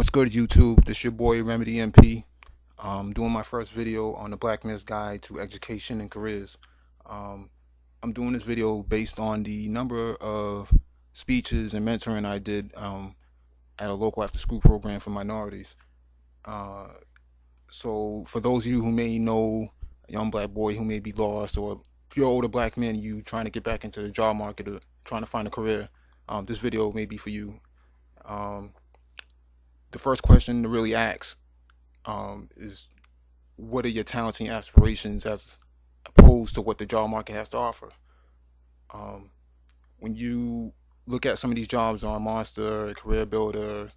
What's good, YouTube? This your boy Remedy MP. Doing my first video on the Black Man's Guide to Education and Careers. Um, I'm doing this video based on the number of speeches and mentoring I did at a local after-school program for minorities. Uh, so, for those of you who may know a young black boy who may be lost, or if you're an older black man, you trying to get back into the job market or trying to find a career, this video may be for you. Um, the first question to really ask is what are your talents and aspirations as opposed to what the job market has to offer. Um, when you look at some of these jobs on Monster, Career Builder,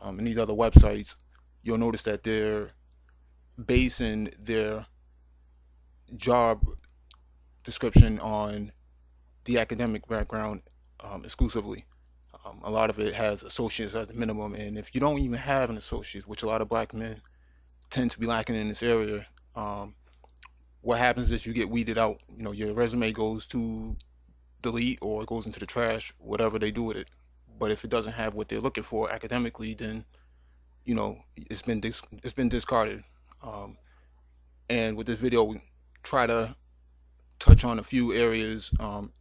and these other websites, you'll notice that they're basing their job description on the academic background exclusively. A lot of it has associates as the minimum, and if you don't even have an associate, which a lot of black men tend to be lacking in this area, what happens is you get weeded out. You know, your resume goes to delete or it goes into the trash, whatever they do with it. But if it doesn't have what they're looking for academically, then it's been discarded. Um, and with this video, we try to touch on a few areas from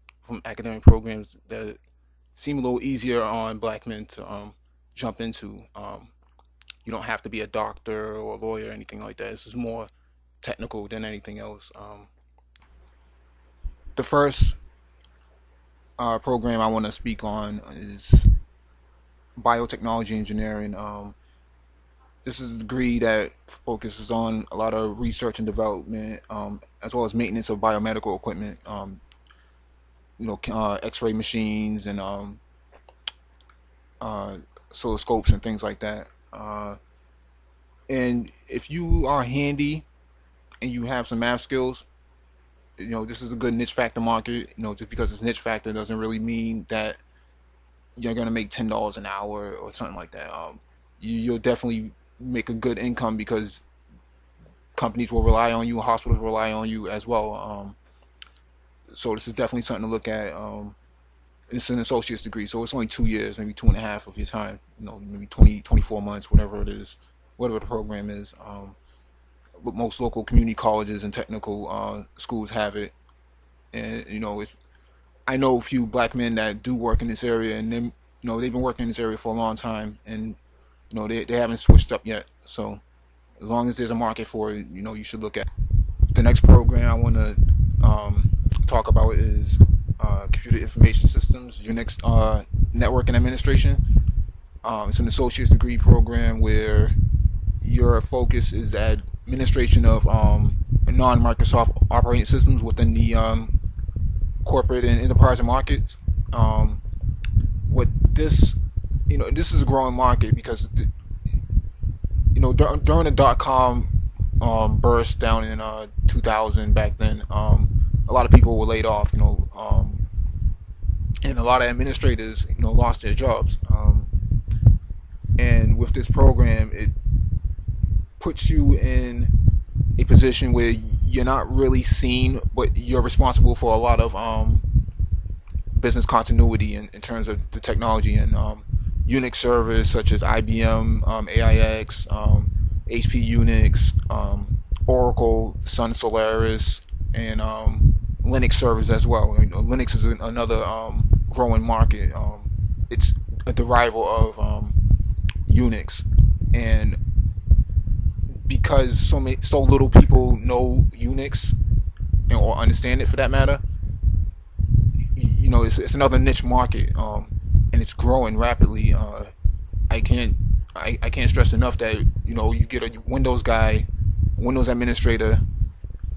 academic programs that seem a little easier on black men to jump into. You don't have to be a doctor or a lawyer or anything like that. This is more technical than anything else. The first program I want to speak on is BioTechnology Engineering. This is a degree that focuses on a lot of research and development, as well as maintenance of biomedical equipment. X-ray machines and oscilloscopes and things like that. And if you are handy and you have some math skills, this is a good niche factor market. Just because it's niche factor doesn't really mean that you're gonna make $10 an hour or something like that. You'll definitely make a good income because companies will rely on you, hospitals will rely on you as well. So this is definitely something to look at. It's an associate's degree, so it's only 2 years, maybe 2.5 of your time. Maybe 20, 24 months, whatever it is, whatever the program is. But most local community colleges and technical schools have it. And I know a few black men that do work in this area, and then they've been working in this area for a long time, and they haven't switched up yet. So as long as there's a market for it, you should look at. The next program I want to talk about is Computer Information Systems, Unix Network and Administration. It's an associate's degree program where your focus is administration of non-Microsoft operating systems within the corporate and enterprise markets. What this, this is a growing market because during the dot-com burst down in 2000 back then, a lot of people were laid off, and a lot of administrators, lost their jobs. And with this program, it puts you in a position where you're not really seen, but you're responsible for a lot of business continuity in terms of the technology and Unix servers such as IBM, AIX, HP Unix, Oracle, Sun Solaris, and Linux servers as well. Linux is another growing market. It's a derival of Unix, and because so little people know Unix or understand it for that matter, it's another niche market, and it's growing rapidly. I can't stress enough that you get a Windows guy, Windows administrator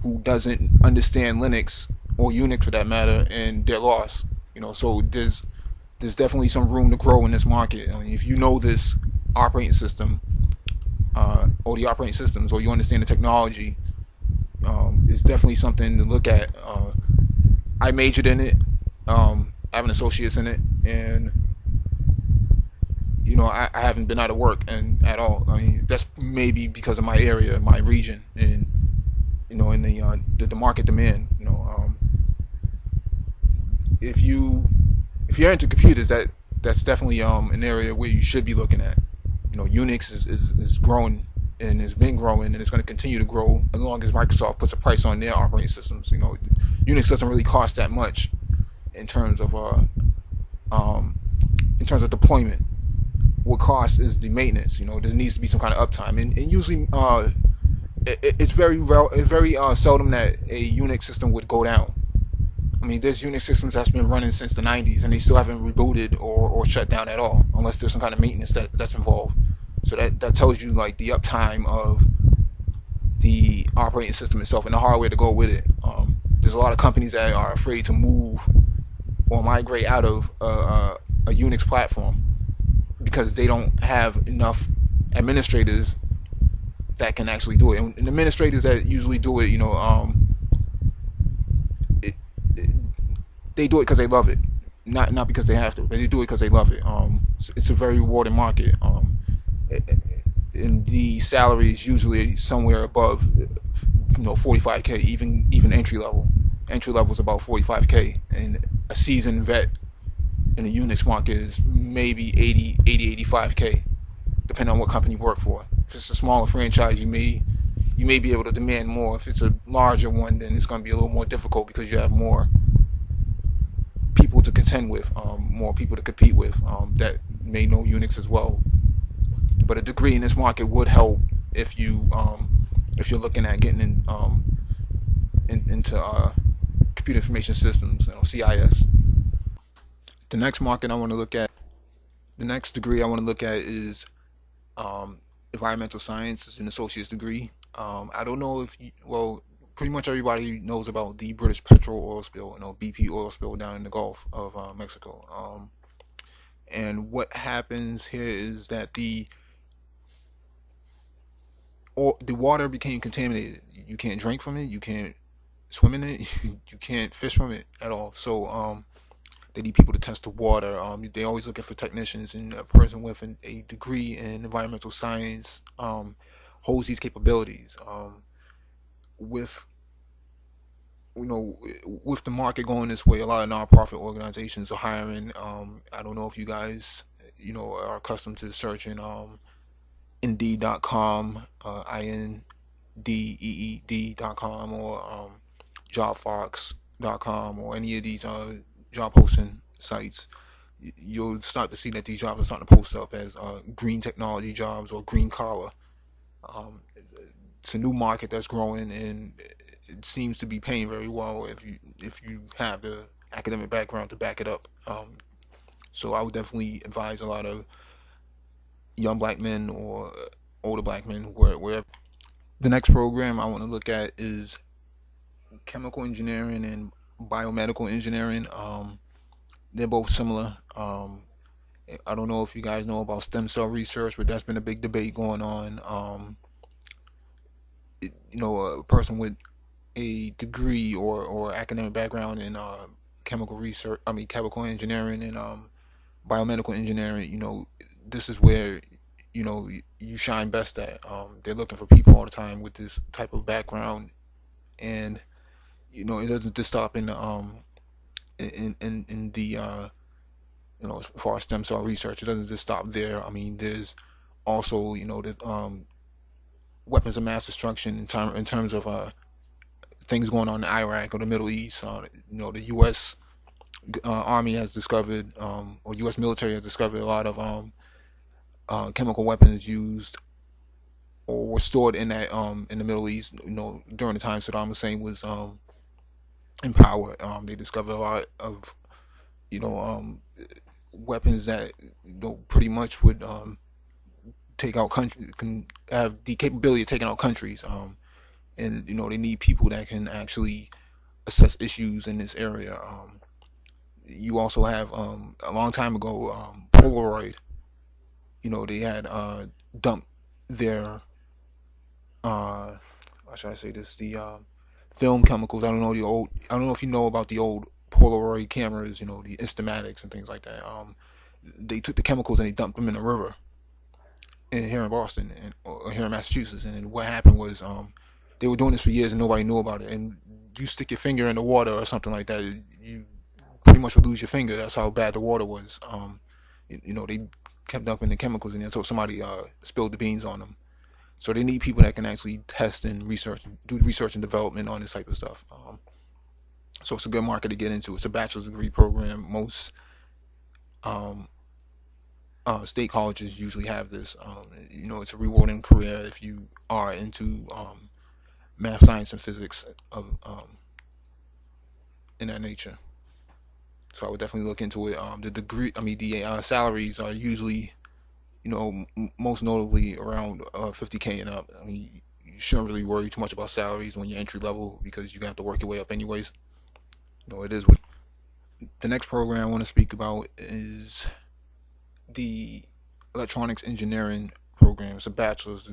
who doesn't understand Linux or Unix for that matter, and they're lost. So there's definitely some room to grow in this market. If you know this operating system, or the operating systems, or you understand the technology, it's definitely something to look at. I majored in it. I have an associate's in it, and I haven't been out of work at all. That's maybe because of my area, my region, and in the market demand. If you're into computers, that's definitely an area where you should be looking at. Unix is growing and has been growing, and it's going to continue to grow as long as Microsoft puts a price on their operating systems. Unix doesn't really cost that much in terms of um, deployment. What costs is the maintenance. There needs to be some kind of uptime, and usually it's very seldom that a Unix system would go down. I mean, there's Unix systems that's been running since the 90s, and they still haven't rebooted or shut down at all, unless there's some kind of maintenance that's involved. So that tells you like the uptime of the operating system itself and the hardware to go with it. There's a lot of companies that are afraid to move or migrate out of a Unix platform because they don't have enough administrators that can actually do it. And administrators that usually do it, it, it, they do it because they love it, not because they have to. But they do it because they love it. It's a very rewarding market. And the salary is usually somewhere above 45K, even entry level. Entry level is about 45K, and a seasoned vet in the Unix market is maybe 85K, depending on what company you work for. If it's a smaller franchise, you may be able to demand more. If it's a larger one, then it's going to be a little more difficult because you have more people to contend with, more people to compete with that may know Unix as well. But a degree in this market would help if you're looking at getting into computer information systems, CIS. The next market I want to look at, the next degree I want to look at is environmental science. It's an associate's degree. I don't know if pretty much everybody knows about the British petrol oil spill, BP oil spill down in the Gulf of Mexico. And what happens here is that the water became contaminated. You can't drink from it. You can't swim in it. You can't fish from it at all. So they need people to test the water. They always looking for technicians, and a person with a degree in environmental science holds these capabilities. With with the market going this way, a lot of nonprofit organizations are hiring. I don't know if you guys are accustomed to searching Indeed.com, INDEED.com, or JobFox.com, or any of these job posting sites. You'll start to see that these jobs are starting to post up as green technology jobs or green collar. It's a new market that's growing, and it seems to be paying very well if you have the academic background to back it up. So I would definitely advise a lot of young black men or older black men wherever. The next program I want to look at is chemical engineering and biomedical engineering. They're both similar. I don't know if you guys know about stem cell research, but that's been a big debate going on. A person with a degree or academic background in chemical research, chemical engineering and biomedical engineering, this is where you shine best at. They're looking for people all the time with this type of background, and it doesn't just stop in the in the as far as stem cell research. It doesn't just stop there. I mean, there's also the weapons of mass destruction in terms of things going on in Iraq or the Middle East. The U.S. Army has discovered, or U.S. military has discovered a lot of chemical weapons used or were stored in that in the Middle East. During the time Saddam Hussein was in power, they discovered a lot of weapons that pretty much would take out countries, can have the capability of taking out countries. And they need people that can actually assess issues in this area. You also have a long time ago, Polaroid. They had dumped their how should I say this? The film chemicals. I don't know if you know about the old Polaroid cameras. The Instamatics and things like that. They took the chemicals and they dumped them in a river here in Boston or here in Massachusetts. And what happened was they were doing this for years and nobody knew about it. And you stick your finger in the water or something like that, you pretty much would lose your finger. That's how bad the water was. They kept up in the chemicals in there until somebody spilled the beans on them. So they need people that can actually test and research, do research and development on this type of stuff. So it's a good market to get into. It's a bachelor's degree program. Most um, state colleges usually have this. It's a rewarding career if you are into math, science, and physics of in that nature. So I would definitely look into it. The salaries are usually, most notably around 50K and up. I mean, you shouldn't really worry too much about salaries when you're entry level because you're gonna have to work your way up anyways. It is what. The next program I want to speak about is the electronics engineering program. It's a bachelor's